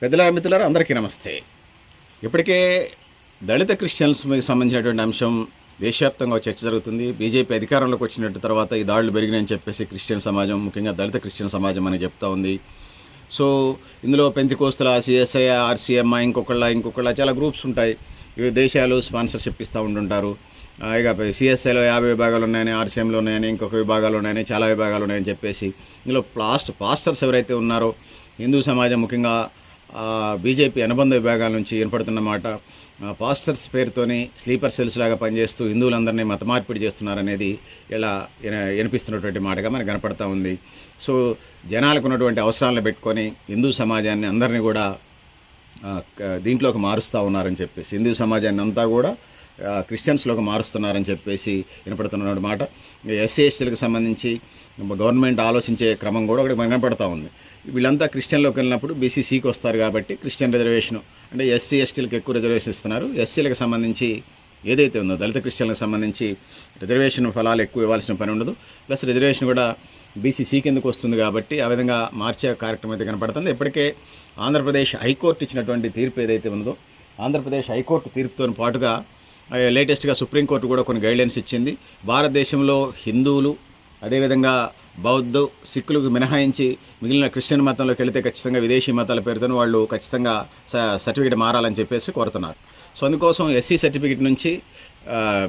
పెద్దల మిత్రులారా అందరికీ నమస్తే. ఇప్పటికే దళిత క్రిస్టియన్స్కి సంబంధించినటువంటి అంశం దేశవ్యాప్తంగా చర్చ జరుగుతుంది. బీజేపీ అధికారంలోకి వచ్చినట్టు తర్వాత ఈ దాడులు పెరిగినాయని చెప్పేసి క్రిస్టియన్ సమాజం, ముఖ్యంగా దళిత క్రిస్టియన్ సమాజం అని చెప్తా ఉంది. సో ఇందులో పెంతికోస్తుల, సిఎస్ఐ, ఆర్సీఎం, ఇంకొకళ్ళ చాలా గ్రూప్స్ ఉంటాయి. ఇవి దేశాలు స్పాన్సర్షిప్ ఇస్తూ ఉంటుంటారు. ఇక సిఎస్ఐలో 50 విభాగాలు ఉన్నాయని, ఆర్సీఎంలో ఉన్నాయని, ఇంకొక విభాగాలు ఉన్నాయని, చాలా విభాగాలు ఉన్నాయని చెప్పేసి ఇందులో పాస్టర్స్ ఎవరైతే ఉన్నారో హిందూ సమాజం, ముఖ్యంగా బీజేపీ అనుబంధ విభాగాల నుంచి వినపడుతున్నమాట, పాస్టర్స్ పేరుతోని స్లీపర్ సెల్స్ లాగా పనిచేస్తూ హిందువులందరినీ మత మార్పిడి చేస్తున్నారనేది ఇలా వినిపిస్తున్నటువంటి మాటగా మనకు కనపడతా ఉంది. సో జనాలకు ఉన్నటువంటి అవసరాలను పెట్టుకొని హిందూ సమాజాన్ని అందరినీ కూడా దీంట్లోకి మారుస్తూ ఉన్నారని చెప్పేసి, హిందూ సమాజాన్ని అంతా కూడా క్రిస్టియన్స్లోకి మారుస్తున్నారని చెప్పేసి వినపడుతున్న మాట. ఎస్సీ ఎస్టీలకు సంబంధించి గవర్నమెంట్ ఆలోచించే క్రమం కూడా ఒకటి కనపడతా ఉంది. వీళ్ళంతా క్రిస్టియన్లోకి వెళ్ళినప్పుడు బీసీసీకి వస్తారు కాబట్టి క్రిస్టియన్ రిజర్వేషన్ అంటే ఎస్సీ ఎస్టీలకు ఎక్కువ రిజర్వేషన్ ఇస్తున్నారు. ఎస్సీలకు సంబంధించి ఏదైతే ఉందో దళిత క్రిస్టియన్లకు సంబంధించి రిజర్వేషన్ ఫలాలు ఎక్కువ ఇవ్వాల్సిన పని ఉండదు. ప్లస్ రిజర్వేషన్ కూడా బీసీసీ కిందకు వస్తుంది కాబట్టి ఆ విధంగా మార్చే కార్యక్రమం అయితే కనపడుతుంది. ఇప్పటికే ఆంధ్రప్రదేశ్ హైకోర్టు ఇచ్చినటువంటి తీర్పు ఏదైతే ఉన్నదో, ఆంధ్రప్రదేశ్ హైకోర్టు తీర్పుతో పాటుగా లేటెస్ట్గా సుప్రీంకోర్టు కూడా కొన్ని గైడ్లైన్స్ ఇచ్చింది. భారతదేశంలో హిందువులు, అదేవిధంగా బౌద్ధ, సిక్కులకు మినహాయించి మిగిలిన క్రిస్టియన్ మతంలోకి వెళితే ఖచ్చితంగా విదేశీ మతాల పేరుతో వాళ్ళు ఖచ్చితంగా సర్టిఫికేట్ మారాలని చెప్పేసి కోరుతున్నారు. సో అందుకోసం ఎస్సీ సర్టిఫికేట్ నుంచి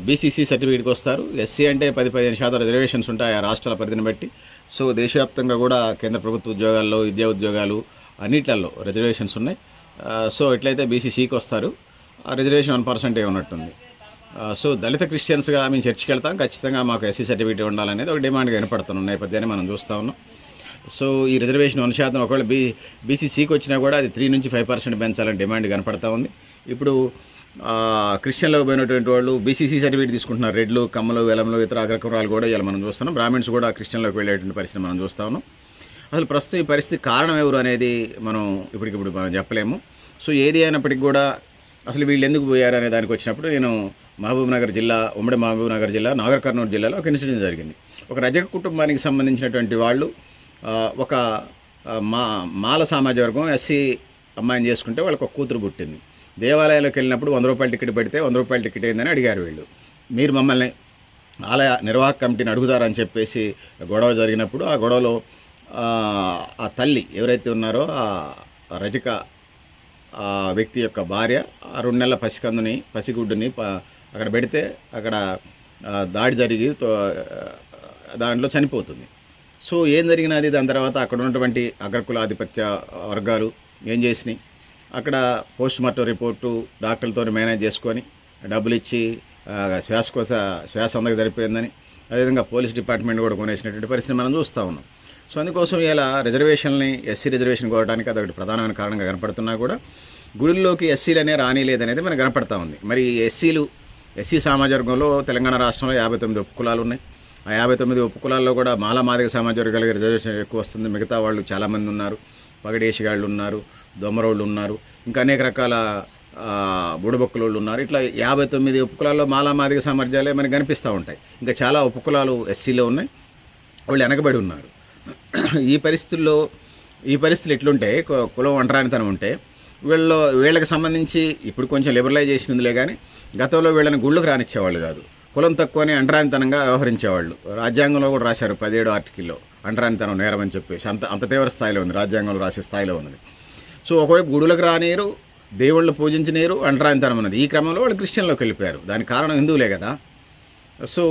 బీసీసీ సర్టిఫికేట్కి వస్తారు. ఎస్సీ అంటే 10-15% రిజర్వేషన్స్ ఉంటాయి ఆ రాష్ట్రాల పరిధిని బట్టి. సో దేశవ్యాప్తంగా కూడా కేంద్ర ప్రభుత్వ ఉద్యోగాల్లో, విద్యా ఉద్యోగాలు అన్నిట్లలో రిజర్వేషన్స్ ఉన్నాయి. సో ఎట్లయితే బీసీసీకి వస్తారు, ఆ రిజర్వేషన్ 1% ఉన్నట్టుంది. సో దళిత క్రిస్టియన్స్గా మేము చర్చికి వెళ్తాం, ఖచ్చితంగా మాకు ఎస్సీ సర్టిఫికేట్ ఉండాలనేది ఒక డిమాండ్గా వినపడుతున్న నేపథ్యాన్ని మనం చూస్తూ ఉన్నాం. సో ఈ రిజర్వేషన్ 1% ఒకవేళ బీసీసీకి వచ్చినా కూడా అది 3 నుంచి 5% పెంచాలని డిమాండ్ కనపడతా ఉంది. ఇప్పుడు క్రిస్టియన్లోకి పోయినటువంటి వాళ్ళు బీసీసీ సర్టిఫికేట్ తీసుకుంటున్నారు. రెడ్లు, కమ్మలు, వెలంలు, ఇతర అగ్రకురాలు కూడా ఇలా మనం చూస్తున్నాం. బ్రాహ్మిన్స్ కూడా క్రిస్టియన్లోకి వెళ్ళేటువంటి పరిస్థితి మనం చూస్తూ ఉన్నాం. అసలు ప్రస్తుతం ఈ పరిస్థితి కారణం ఎవరు అనేది మనం ఇప్పటికిప్పుడు మనం చెప్పలేము. సో ఏది అయినప్పటికీ కూడా అసలు వీళ్ళు ఎందుకు పోయారు అనే దానికి వచ్చినప్పుడు నేను మహబూబ్నగర్ జిల్లా, ఉమ్మడి మహబూబ్నగర్ జిల్లా, నాగర్ కర్నూలు జిల్లాలో ఒక ఇన్సిడెంట్ జరిగింది. ఒక రజక కుటుంబానికి సంబంధించినటువంటి వాళ్ళు ఒక మాల సామాజిక వర్గం ఎస్సీ అమ్మాయిని చేసుకుంటే వాళ్ళకి ఒక కూతురు పుట్టింది. దేవాలయాలకు వెళ్ళినప్పుడు 100 రూపాయల టికెట్ పెడితే 100 రూపాయల టికెట్ అయిందని అడిగారు వీళ్ళు. మీరు మమ్మల్ని ఆలయ నిర్వాహక కమిటీని అడుగుతారని చెప్పేసి గొడవ జరిగినప్పుడు ఆ గొడవలో ఆ తల్లి ఎవరైతే ఉన్నారో ఆ రజక వ్యక్తి యొక్క భార్య ఆ 2 నెలల పసిగుడ్డుని అక్కడ పెడితే అక్కడ దాడి జరిగి దాంట్లో చనిపోతుంది. సో ఏం జరిగినది, దాని తర్వాత అక్కడ ఉన్నటువంటి అగ్రకుల ఆధిపత్య వర్గాలు ఏం చేసినాయి, అక్కడ పోస్ట్ మార్టం రిపోర్టు డాక్టర్లతో మేనేజ్ చేసుకొని డబ్బులు ఇచ్చి శ్వాస అందరికి సరిపోయిందని, అదేవిధంగా పోలీస్ డిపార్ట్మెంట్ కూడా కొనేసినటువంటి పరిస్థితి మనం చూస్తూ ఉన్నాం. సో అందుకోసం ఇలా రిజర్వేషన్ని, ఎస్సీ రిజర్వేషన్ కోరడానికి అదొకటి ప్రధానమైన కారణంగా కనపడుతున్నా కూడా గుడుల్లోకి ఎస్సీలనే రానిలేదనేది మనకు కనపడతా ఉంది. మరి ఎస్సీ సామాజిక వర్గంలో తెలంగాణ రాష్ట్రంలో 59 ఉపకులాలు ఉన్నాయి. ఆ 59 ఉపకులాల్లో కూడా మాదిగ సామాజిక వర్గాలకి రిజర్వేషన్ ఎక్కువ వస్తుంది. మిగతా వాళ్ళు చాలామంది ఉన్నారు. పగడేసిగాళ్ళు ఉన్నారు, దొమ్మరోళ్ళు ఉన్నారు, ఇంకా అనేక రకాల బుడబొక్కలోళ్ళు ఉన్నారు. ఇట్లా 59 ఉపకులాల్లో మాదిగ సామర్థ్యాలే మనకు కనిపిస్తూ ఉంటాయి. ఇంకా చాలా ఉపకులాలు ఎస్సీలో ఉన్నాయి, వాళ్ళు వెనకబడి ఉన్నారు. ఈ పరిస్థితులు ఎట్లుంటే, కులం ఒంటరానితనం ఉంటే వీళ్ళకి సంబంధించి ఇప్పుడు కొంచెం లిబరలైజేషన్ ఉందిలే, కానీ గతంలో వీళ్ళని గుళ్ళకు రానిచ్చేవాళ్ళు కాదు. కులం తక్కువని అంటరానితనంగా వ్యవహరించేవాళ్ళు. రాజ్యాంగంలో కూడా రాశారు 17 ఆర్టికల్లో అంటరానితనం నేరం అని చెప్పేసి. అంత తీవ్ర స్థాయిలో ఉంది, రాజ్యాంగంలో రాసే స్థాయిలో ఉన్నది. సో ఒకవైపు గుడులకు రానియరు, దేవుళ్ళు పూజించనీరు, అంటరానితనం ఉన్నది. ఈ క్రమంలో వాళ్ళు క్రిస్టియన్లోకి వెళ్ళిపోయారు. దానికి కారణం హిందువులే కదా. సో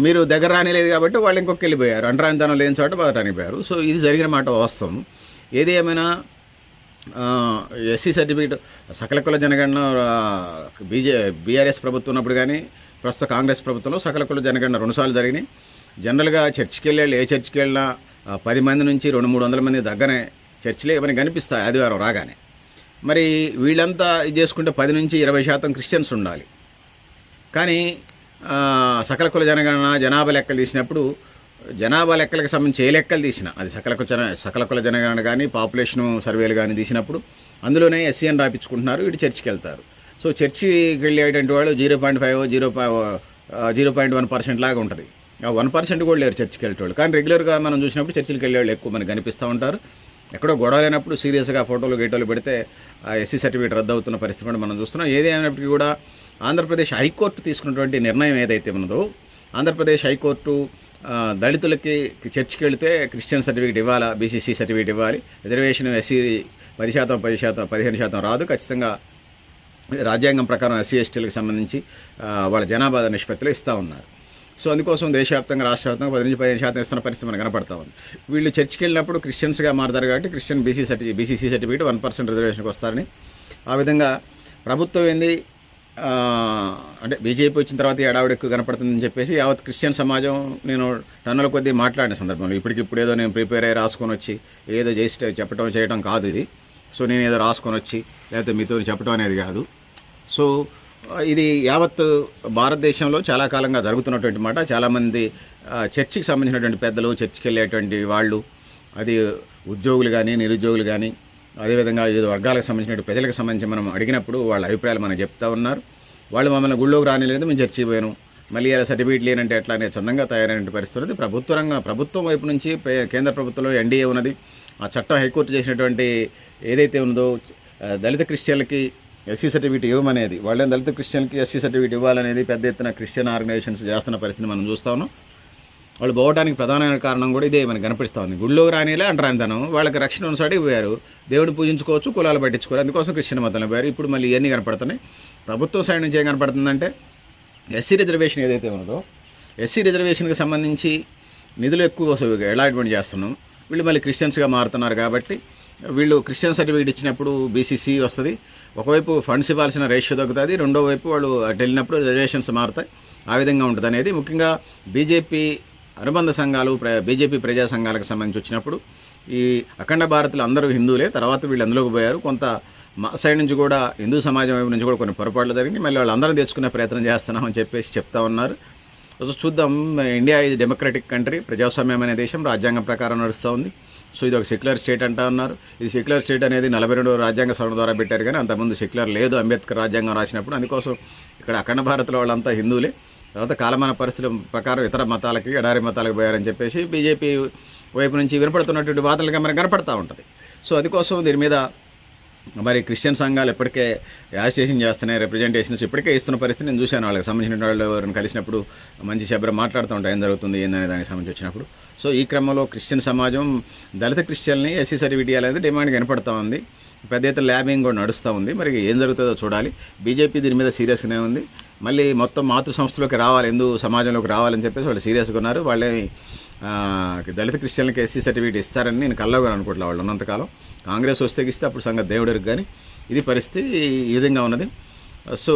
మీరు దగ్గర రానిలేదు కాబట్టి వాళ్ళు ఇంకొక వెళ్ళిపోయారు, అంటరానితనం లేని చోట బతకడానికి పోయారు. సో ఇది జరిగిన మాట వాస్తవం. ఏది ఏమైనా ఎస్సీ సర్టిఫికేట్ సకల కుల జనగణన బీఆర్ఎస్ ప్రభుత్వం ఉన్నప్పుడు కానీ ప్రస్తుత కాంగ్రెస్ ప్రభుత్వంలో సకల కుల జనగణన 2 సార్లు జరిగినాయి. జనరల్గా చర్చికి వెళ్ళి ఏ చర్చికి వెళ్ళినా 10 మంది నుంచి 200-300 మంది దగ్గరనే చర్చిలే ఏమైనా కనిపిస్తాయి ఆదివారం రాగానే. మరి వీళ్ళంతా ఇది చేసుకుంటే 10 నుంచి 20% క్రిస్టియన్స్ ఉండాలి. కానీ సకల కుల జనగణన జనాభా లెక్కలు తీసినప్పుడు జనాభా లెక్కలకు సంబంధించి ఏ లెక్కలు తీసినా అది సకల కుల జనగణన కానీ పాపులేషన్ సర్వేలు కానీ తీసినప్పుడు అందులోనే ఎస్సీ అని రాయించుకుంటున్నారు, ఇటు చర్చికి వెళ్తారు. సో చర్చికి వెళ్ళేటువంటి వాళ్ళు 0.1% లాగా ఉంటుంది. ఆ 1% కూడా లేరు చర్చికి వెళ్ళేవాళ్ళు. కానీ రెగ్యులర్గా మనం చూసినప్పుడు చర్చికి వెళ్ళేవాళ్ళు ఎక్కువ మనకు కనిపిస్తూ ఉంటారు. ఎక్కడో గొడవ లేనప్పుడు సీరియస్గా ఫోటోలు గేటోలు పెడితే ఆ ఎస్సీ సర్టిఫికేట్ రద్దు అవుతున్న పరిస్థితి కూడా మనం చూస్తున్నాం. ఏది అయినప్పటికీ కూడా ఆంధ్రప్రదేశ్ హైకోర్టు తీసుకున్నటువంటి నిర్ణయం ఏదైతే ఉన్నదో, ఆంధ్రప్రదేశ్ హైకోర్టు దళితులకి చర్చికి వెళితే క్రిస్టియన్ సర్టిఫికేట్ ఇవ్వాలా, బీసీసీ సర్టిఫికేట్ ఇవ్వాలి, రిజర్వేషన్ ఎస్సీ 10%, 15% రాదు, ఖచ్చితంగా రాజ్యాంగం ప్రకారం ఎస్సీ ఎస్టీలకు సంబంధించి వాళ్ళ జనాభా నిష్పత్తిలో ఇస్తూ ఉన్నారు. సో అందుకోసం దేశవ్యాప్తంగా రాష్ట్రవ్యాప్తంగా 10-15% ఇస్తున్న పరిస్థితి మనకు కనపడతా ఉంది. వీళ్ళు చర్చికి వెళ్ళినప్పుడు క్రిస్టియన్స్గా మారుతారు కాబట్టి క్రిస్టియన్ బీసీసీ సర్టిఫికేట్ 1% రిజర్వేషన్కి వస్తారని, ఆ విధంగా ప్రభుత్వం ఏంది అంటే బీజేపీ వచ్చిన తర్వాత ఏడావిడ ఎక్కువ కనపడుతుందని చెప్పేసి యావత్ క్రిస్టియన్ సమాజం నేను టన్నుల కొద్దీ మాట్లాడిన సందర్భంలో ఇప్పటికిప్పుడు ఏదో నేను ప్రిపేర్ అయ్యి రాసుకొని వచ్చి ఏదో చేసి చెప్పడం చేయడం కాదు ఇది. సో నేను ఏదో రాసుకొని వచ్చి లేకపోతే మీతో చెప్పడం అనేది కాదు. సో ఇది యావత్ భారతదేశంలో చాలా కాలంగా జరుగుతున్నటువంటి మాట. చాలామంది చర్చికి సంబంధించినటువంటి పెద్దలు, చర్చికి వెళ్ళేటువంటి వాళ్ళు, అది ఉద్యోగులు కానీ నిరుద్యోగులు కానీ అదేవిధంగా వివిధ వర్గాలకు సంబంధించిన ప్రజలకు సంబంధించి మనం అడిగినప్పుడు వాళ్ళ అభిప్రాయాలు మనకు చెప్తా ఉన్నారు. వాళ్ళు మమ్మల్ని గుళ్ళోకి రానిలేదు, మేము చర్చికి పోయాను, మళ్ళీ ఇలా సర్టిఫికేట్ లేనంటే ఎట్లా అనే చందంగా తయారైన పరిస్థితి ప్రభుత్వం వైపు నుంచి కేంద్ర ప్రభుత్వంలో ఎన్డీఏ ఉన్నది. ఆ చట్టం హైకోర్టు చేసినటువంటి ఏదైతే ఉందో దళిత క్రిస్టియన్లకి ఎస్సీ సర్టిఫికేట్ ఇవ్వమనేది, వాళ్ళని దళిత క్రిస్టియన్కి ఎస్సీ సర్టిఫికేట్ ఇవ్వాలనేది పెద్ద ఎత్తున క్రిస్టియన్ ఆర్గనైజేషన్స్ చేస్తున్న పరిస్థితి మనం చూస్తా ఉన్నాం. వాళ్ళు పోవడానికి ప్రధానమైన కారణం కూడా ఇదే మనకు కనిపిస్తూ ఉంది. గుళ్ళోకి రానిలే అంటరానితనం, వాళ్ళకి రక్షణ ఉన్నసాటి పోయారు, దేవుడిని పూజించుకోవచ్చు, కులాలు పట్టించుకోరు, అందుకోసం క్రిస్టియన్ మతంలో పోయారు. ఇప్పుడు మళ్ళీ ఇవన్నీ కనపడుతున్నాయి. ప్రభుత్వం సైడ్ నుంచి ఏం కనపడుతుందంటే ఎస్సీ రిజర్వేషన్ ఏదైతే ఉన్నదో, ఎస్సీ రిజర్వేషన్కి సంబంధించి నిధులు ఎక్కువ అలాట్మెంట్ చేస్తున్నాం. వీళ్ళు మళ్ళీ క్రిస్టియన్స్గా మారుతున్నారు కాబట్టి వీళ్ళు క్రిస్టియన్ సర్టిఫికేట్ ఇచ్చినప్పుడు బీసీసీ వస్తుంది, ఒకవైపు ఫండ్స్ ఇవ్వాల్సిన రేషియో తగ్గుతుంది, రెండో వైపు వాళ్ళు అటు వెళ్ళినప్పుడు రిజర్వేషన్స్ మారుతాయి. ఆ విధంగా ఉంటుంది అనేది ముఖ్యంగా బీజేపీ అనుబంధ సంఘాలు, బీజేపీ ప్రజా సంఘాలకు సంబంధించి వచ్చినప్పుడు ఈ అఖండ భారత్లో అందరూ హిందువులే, తర్వాత వీళ్ళు అందులోకి పోయారు. కొంత మా సైడ్ నుంచి కూడా హిందూ సమాజం వైపు నుంచి కూడా కొన్ని పొరపాట్లు జరిగి మళ్ళీ వాళ్ళందరూ తెచ్చుకునే ప్రయత్నం చేస్తున్నామని చెప్పేసి చెప్తా ఉన్నారు. చూద్దాం. ఇండియా ఇది డెమోక్రటిక్ కంట్రీ, ప్రజాస్వామ్యం అనే దేశం, రాజ్యాంగం ప్రకారం నడుస్తూ ఉంది. సో ఇది ఒక సెక్యులర్ స్టేట్ అంటా ఉన్నారు. ఇది సెక్యులర్ స్టేట్ అనేది 42వ రాజ్యాంగ సవరణ ద్వారా పెట్టారు, కానీ అంతకుముందు సెక్యులర్ లేదు అంబేద్కర్ రాజ్యాంగం రాసినప్పుడు. అందుకోసం ఇక్కడ అఖండ భారత్లో వాళ్ళంతా హిందువులే. తర్వాత కాలమాన పరిస్థితుల ప్రకారం ఇతర మతాలకి, ఎడారి మతాలకు పోయారని చెప్పేసి బీజేపీ వైపు నుంచి వినపడుతున్నటువంటి వార్తలుగా మనకు కనపడతా ఉంటుంది. సో అందుకోసం దీని మీద మరి క్రిస్టియన్ సంఘాలు ఎప్పటికే యాజిటేషన్ చేస్తున్నాయి, రిప్రజెంటేషన్స్ ఇప్పటికే ఇస్తున్న పరిస్థితి నేను చూశాను. వాళ్ళకి సంబంధించిన వాళ్ళు ఎవరిని కలిసినప్పుడు మంచి శబరం మాట్లాడుతూ ఉంటాయి, ఏం జరుగుతుంది ఏందనే దానికి సంబంధించి వచ్చినప్పుడు. సో ఈ క్రమంలో క్రిస్టియన్ సమాజం దళిత క్రిస్టియన్ని ఎస్సీ సర్టిఫికేట్ అనేది డిమాండ్ కనపడుతూ ఉంది. పెద్ద ఎత్తున ల్యాబింగ్ కూడా నడుస్తూ ఉంది. మరి ఏం జరుగుతుందో చూడాలి. బీజేపీ దీని మీద సీరియస్గానే ఉంది. మళ్ళీ మొత్తం మాతృ సంస్థలోకి రావాలి, హిందూ సమాజంలోకి రావాలని చెప్పేసి వాళ్ళు సీరియస్గా ఉన్నారు. వాళ్ళేమి దళిత క్రిస్టియన్లకి ఎస్సీ సర్టిఫికేట్ ఇస్తారని నేను కల్లోగా అనుకుంటున్నా. వాళ్ళు ఉన్నంతకాలం కాంగ్రెస్ వస్తే ఇస్తే అప్పుడు సంగతి దేవుడికి, కానీ ఇది పరిస్థితి ఈ విధంగా ఉన్నది. సో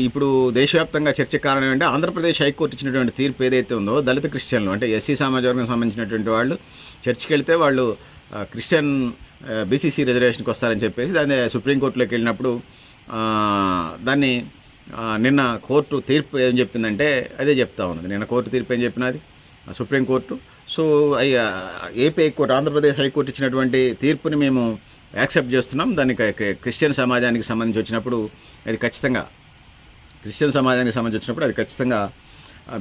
ఇప్పుడు దేశవ్యాప్తంగా చర్చకు కారణం ఏంటంటే ఆంధ్రప్రదేశ్ హైకోర్టు ఇచ్చినటువంటి తీర్పు ఏదైతే ఉందో, దళిత క్రిస్టియన్లు అంటే ఎస్సీ సమాజ వర్గం సంబంధించినటువంటి వాళ్ళు చర్చికి వెళ్తే వాళ్ళు క్రిస్టియన్ బీసీసీ రిజర్వేషన్కి వస్తారని చెప్పేసి దాన్ని సుప్రీంకోర్టులోకి వెళ్ళినప్పుడు దాన్ని నిన్న కోర్టు తీర్పు ఏం చెప్పిందంటే అదే చెప్తా ఉన్నది. నిన్న కోర్టు తీర్పు ఏం చెప్పినది supreme court. So AP high court, Andhra Pradesh high court ఇచ్చినటువంటి తీర్పుని మేము యాక్సెప్ట్ చేస్తున్నాం. దానికి క్రిస్టియన్ సమాజానికి సంబంధించి వచ్చినప్పుడు అది ఖచ్చితంగా క్రిస్టియన్ సమాజానికి సంబంధించి వచ్చినప్పుడు అది ఖచ్చితంగా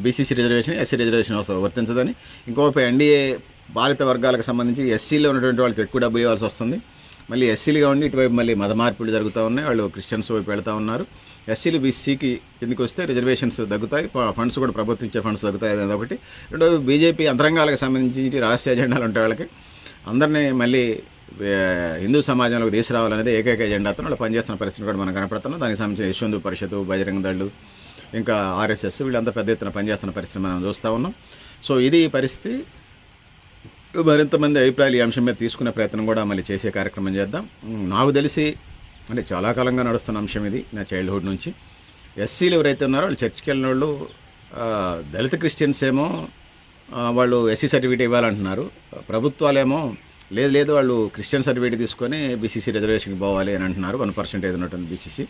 బీసీసీ రిజర్వేషన్, ఎస్సీ రిజర్వేషన్ వర్తించదని. ఇంకోవైపు ఎన్డీఏ బాలిత వర్గాలకు సంబంధించి ఎస్సీలో ఉన్నటువంటి వాళ్ళకి ఎక్కువ డబ్బులు ఇవ్వాల్సి వస్తుంది. మళ్ళీ ఎస్సీలుగా ఉండి ఇటువైపు మళ్ళీ మత మార్పులు జరుగుతూ ఉన్నాయి, వాళ్ళు క్రిస్టియన్స్ వైపు వెళ్తూ ఉన్నారు. ఎస్సీలు బీసీకి కిందకి వస్తే రిజర్వేషన్స్ తగ్గుతాయి, ఫండ్స్ కూడా ప్రభుత్వం ఇచ్చే ఫండ్స్ తగ్గుతాయి. అది ఒకటి. రెండోది బీజేపీ అంతరంగాలకు సంబంధించి రాష్ట్రీయ ఎజెండాలు ఉంటే వాళ్ళకి అందరినీ మళ్ళీ హిందూ సమాజంలోకి తీసుకురావాలనేది ఏకైక ఎజెండాతో వాళ్ళు పనిచేస్తున్న పరిస్థితి కూడా మనం కనపడుతున్నాం. దానికి సంబంధించి యశ్వంత్ పరిషత్, బజరంగ దళ్ళు, ఇంకా ఆర్ఎస్ఎస్ వీళ్ళంతా పెద్ద ఎత్తున పనిచేస్తున్న పరిస్థితి మనం చూస్తూ ఉన్నాం. సో ఇది పరిస్థితి. మరింతమంది అభిప్రాయాలు ఈ అంశం మీద తీసుకునే ప్రయత్నం కూడా మళ్ళీ చేసే కార్యక్రమం చేద్దాం. నాకు తెలిసి అంటే చాలా కాలంగా నడుస్తున్న అంశం ఇది, నా చైల్డ్హుడ్ నుంచి. ఎస్సీలు ఎవరైతే ఉన్నారో వాళ్ళు చర్చికి వెళ్ళిన వాళ్ళు, దళిత క్రిస్టియన్స్ ఏమో వాళ్ళు ఎస్సీ సర్టిఫికేట్ ఇవ్వాలంటున్నారు, ప్రభుత్వాలేమో లేదు వాళ్ళు క్రిస్టియన్ సర్టిఫికేట్ తీసుకొని బీసీసీ రిజర్వేషన్కి పోవాలి అని అంటున్నారు. 1% ఉన్నట్టుంది బీసీసీ.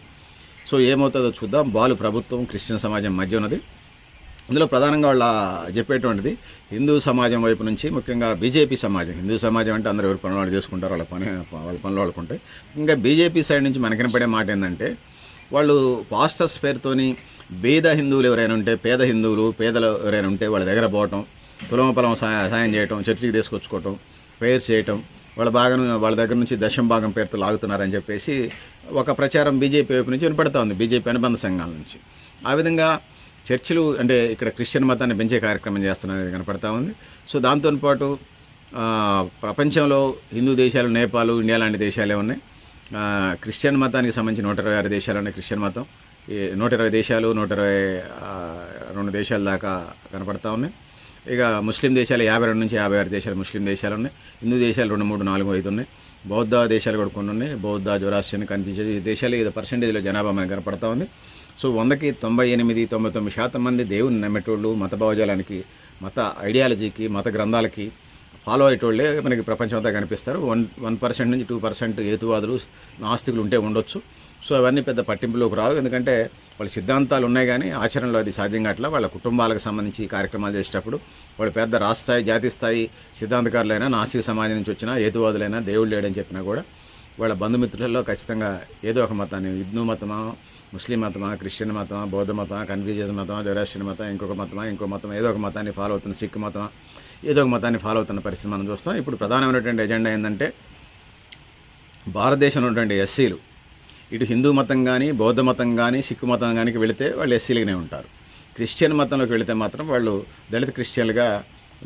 సో ఏమవుతుందో చూద్దాం. బాలు ప్రభుత్వం క్రిస్టియన్ సమాజం మధ్య ఉన్నది. ఇందులో ప్రధానంగా వాళ్ళ చెప్పేటువంటిది హిందూ సమాజం వైపు నుంచి, ముఖ్యంగా బీజేపీ సమాజం. హిందూ సమాజం అంటే అందరూ ఎవరు పనులు వాళ్ళు చేసుకుంటారు, వాళ్ళ పనులు వాళ్ళకుంటాయి. ఇంకా బీజేపీ సైడ్ నుంచి మనకి వినపడే మాట ఏంటంటే వాళ్ళు పాస్టర్స్ పేరుతోని పేద హిందువులు ఎవరైనా ఉంటే, పేద హిందువులు పేదలు ఎవరైనా ఉంటే వాళ్ళ దగ్గర పోవటం, తులం పొలం సాయం చేయటం, చర్చికి తీసుకొచ్చుకోవటం, ప్రేయర్స్ చేయటం, వాళ్ళ దగ్గర నుంచి దశం భాగం పేరుతో లాగుతున్నారని చెప్పేసి ఒక ప్రచారం బీజేపీ వైపు నుంచి వినపడతా ఉంది, బీజేపీ అనుబంధ సంఘాల నుంచి. ఆ విధంగా చర్చిలు అంటే ఇక్కడ క్రిస్టియన్ మతాన్ని పెంచే కార్యక్రమం చేస్తున్నారనేది కనపడతా ఉంది. సో దాంతోపాటు ప్రపంచంలో హిందూ దేశాలు, నేపాల్, ఇండియా లాంటి దేశాలే ఉన్నాయి. క్రిస్టియన్ మతానికి సంబంధించి 126 దేశాలు ఉన్నాయి. క్రిస్టియన్ మతం 120 దేశాలు, 122 దేశాల దాకా కనపడతా ఉన్నాయి. ఇక ముస్లిం దేశాలు 52 నుంచి 56 దేశాలు ముస్లిం దేశాలు ఉన్నాయి. హిందూ దేశాలు 2, 3, 4, 5 ఉన్నాయి. బౌద్ధ దేశాలు కూడా కొన్ని ఉన్నాయి. బౌద్ధ, జొరాస్ట్రియన్ కనిపించే ఈ దేశాలు ఇది పర్సెంటేజ్లో జనాభా మనకు కనపడతా ఉంది. సో 100కి 98-99% మంది దేవుని నమ్మేటోళ్ళు, మత భావజాలానికి, మత ఐడియాలజీకి, మత గ్రంథాలకి ఫాలో అయ్యేటోళ్ళే మనకి ప్రపంచం అంతా కనిపిస్తారు. 1% నుంచి 2% హేతువాదులు, నాస్తికులు ఉంటే ఉండొచ్చు. సో అవన్నీ పెద్ద పట్టింపులోకి రావు, ఎందుకంటే వాళ్ళ సిద్ధాంతాలు ఉన్నాయి కానీ ఆచరణలో అది సాధ్యం కావట్లా. వాళ్ళ కుటుంబాలకు సంబంధించి కార్యక్రమాలు చేసేటప్పుడు వాళ్ళు పెద్ద రాష్ట్ర స్థాయి, జాతీయ స్థాయి సిద్ధాంతకారులైనా, నాస్తిక సమాజం నుంచి వచ్చినా, హేతువాదులైనా, దేవుడు లేడని చెప్పినా కూడా వాళ్ళ బంధుమిత్రులలో ఖచ్చితంగా ఏదో ఒక మతాన్ని, హిందూ మతమా, ముస్లిం మతమా, క్రిస్టియన్ మతమా, బౌద్ధ మతమా, కన్ఫ్యూజియస్ మతమా, జొరాస్ట్రియన్ మతం, ఇంకో మతం, ఏదో ఒక మతాన్ని ఫాలో అవుతున్న, సిక్ మతమా, ఏదో ఒక మతాన్ని ఫాలో అవుతున్న పరిస్థితి మనం చూస్తాం. ఇప్పుడు ప్రధానమైనటువంటి ఎజెండా ఏంటంటే భారతదేశంలో ఉన్నటువంటి ఎస్సీలు ఇటు హిందూ మతం కానీ, బౌద్ధ మతం కానీ, సిక్కు మతం కానీ వెళితే వాళ్ళు ఎస్సీలుగానే ఉంటారు. క్రిస్టియన్ మతంలోకి వెళితే మాత్రం వాళ్ళు దళిత క్రిస్టియన్లుగా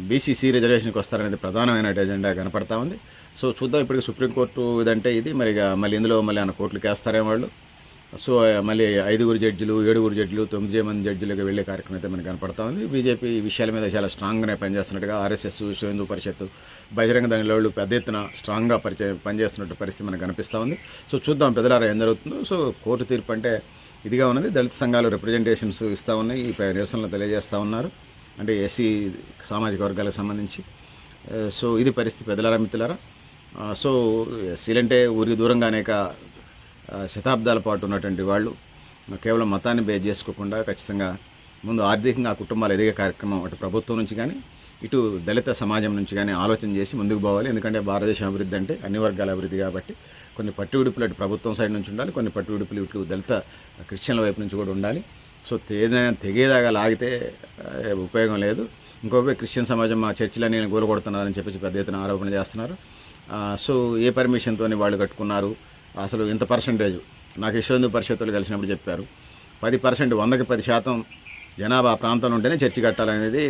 బీసీసీ రిజర్వేషన్కి వస్తారనేది ప్రధానమైన ఎజెండా కనపడతా ఉంది. సో చూద్దాం, ఇప్పటికి సుప్రీంకోర్టు ఇదంటే ఇది మళ్ళీ ఇందులో మళ్ళీ ఆయన కోర్టులకు వేస్తారేమో వాళ్ళు. సో మళ్ళీ 5 జడ్జిలు, 7 జడ్జిలు, 9 మంది జడ్జిలుగా వెళ్ళే కార్యక్రమం అయితే మనకు కనపడతా ఉంది. బీజేపీ ఈ విషయాల మీద చాలా స్ట్రాంగ్గానే పనిచేస్తున్నట్టుగా, ఆర్ఎస్ఎస్, విశ్వ హిందూ పరిషత్, బహిరంగ దానిలో పెద్ద ఎత్తున స్ట్రాంగ్గా పనిచేస్తున్నట్టు పరిస్థితి మనకు కనిపిస్తూ ఉంది. సో చూద్దాం పెద్దలారా ఏం జరుగుతుందో. సో కోర్టు తీర్పు అంటే ఇదిగా ఉన్నది. దళిత సంఘాలు రిప్రజెంటేషన్స్ ఇస్తూ ఉన్నాయి, ఈ నిరసనలు తెలియజేస్తూ ఉన్నారు, అంటే ఎస్సీ సామాజిక వర్గాలకు సంబంధించి. సో ఇది పరిస్థితి పెద్దలారా, మిత్రులారా. సో ఎస్సీలంటే ఊరికి దూరంగా అనేక శతాబ్దాల పాటు ఉన్నటువంటి వాళ్ళు కేవలం మతాన్ని బేస్ చేసుకోకుండా ఖచ్చితంగా ముందు ఆర్థికంగా ఆ కుటుంబాలు ఎదిగే కార్యక్రమం అటు ప్రభుత్వం నుంచి కానీ, ఇటు దళిత సమాజం నుంచి కానీ ఆలోచన చేసి ముందుకు పోవాలి. ఎందుకంటే భారతదేశం అభివృద్ధి అంటే అన్ని వర్గాల అభివృద్ధి కాబట్టి కొన్ని పట్టు విడుపులు అటు ప్రభుత్వం సైడ్ నుంచి ఉండాలి, కొన్ని పట్టు విడుపులు ఇటు దళిత క్రిస్టియన్ల వైపు నుంచి కూడా ఉండాలి. సో ఏదైనా తెగేదాగా లాగితే ఉపయోగం లేదు. ఇంకొక క్రిస్టియన్ సమాజం మా చర్చిలని గోలగొడుతున్నారని చెప్పేసి పెద్ద ఎత్తున ఆరోపణ చేస్తున్నారు. సో ఏ పర్మిషన్తో వాళ్ళు కట్టుకున్నారు, అసలు ఇంత పర్సంటేజ్ నాకు విశ్వ హిందూ పరిషత్తులు కలిసినప్పుడు చెప్పారు, 10%, 100కి 10% జనాభా ఆ ప్రాంతంలో ఉంటేనే చర్చి కట్టాలనేది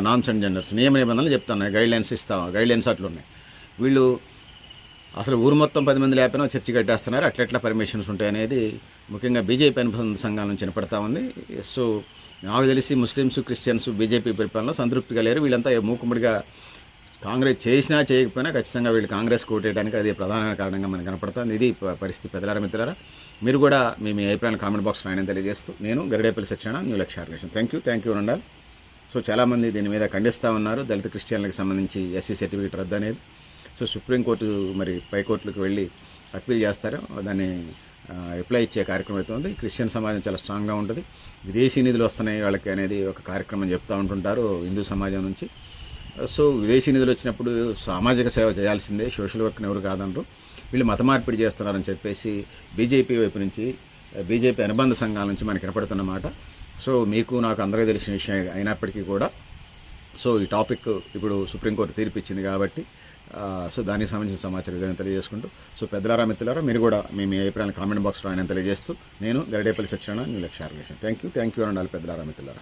నామ్స్ అండ్ జెండర్స్ నియమ నిబంధనలు చెప్తున్నాయి, గైడ్లైన్స్ అట్లున్నాయి. వీళ్ళు అసలు ఊరు మొత్తం 10 మంది లేకపోయినా చర్చి కట్టేస్తున్నారు, అట్లెట్లా పర్మిషన్స్ ఉంటాయనేది ముఖ్యంగా బీజేపీ అనుబంధ సంఘాల నుంచి వినపడతా ఉంది. సో నాకు తెలిసి ముస్లిమ్స్, క్రిస్టియన్స్ బీజేపీ పరిపాలన సంతృప్తిగా లేరు. వీళ్ళంతా మూకుమ్మడిగా కాంగ్రెస్ చేసినా చేయకపోయినా ఖచ్చితంగా వీళ్ళు కాంగ్రెస్ కోటేయడానికి అది ప్రధాన కారణంగా మనకు కనపడుతుంది. ఇది పరిస్థితి పెద్దలారా, మిత్రులారా. మీరు కూడా మీ అభిప్రాయాన్ని కామెంట్ బాక్స్ రాయని తెలియజేస్తూ నేను గరిడేపల్లి సత్యనారాయణ, న్యూ లక్ష్య ఆర్గనైజేషన్. థ్యాంక్ యూ ఉండాలి. సో చాలామంది దీని మీద ఖండిస్తూ ఉన్నారు, దళిత క్రిస్టియన్లకు సంబంధించి ఎస్సీ సర్టిఫికేట్ రద్దు అనేది. సో సుప్రీంకోర్టు మరి పైకోర్టులకు వెళ్ళి అప్పీల్ చేస్తారు, దాన్ని అప్లై ఇచ్చే కార్యక్రమం అయితే ఉంది. క్రిస్టియన్ సమాజం చాలా స్ట్రాంగ్గా ఉంటుంది, విదేశీ నిధులు వస్తున్నాయి వాళ్ళకి అనేది ఒక కార్యక్రమం చెప్తూ ఉంటుంటారు హిందూ సమాజం నుంచి. సో విదేశీ నిధులు వచ్చినప్పుడు సామాజిక సేవ చేయాల్సిందే, సోషల్ వర్క్ని ఎవరు కాదనరు. వీళ్ళు మత మార్పిడి చేస్తున్నారని చెప్పేసి బీజేపీ వైపు నుంచి, బీజేపీ అనుబంధ సంఘాల నుంచి మనకి వినపడుతున్నమాట. సో మీకు నాకు అందరికీ తెలిసిన విషయం అయినప్పటికీ కూడా సో ఈ టాపిక్ ఇప్పుడు సుప్రీంకోర్టు తీర్పిచ్చింది కాబట్టి సో దానికి సంబంధించిన సమాచారం తెలియజేసుకుంటూ, సో పెద్దలారా, మిత్రులారా, మీరు కూడా మీ అభిప్రాయాన్ని కామెంట్ బాక్స్లో ఆయన తెలియజేస్తూ నేను గరిడేపల్లి సత్యనారాయణ, న్యూ లక్ష్య ఆర్గనైజేషన్. థ్యాంక్ యూ ఉండాలి పెద్దలారా, మిత్రులారా.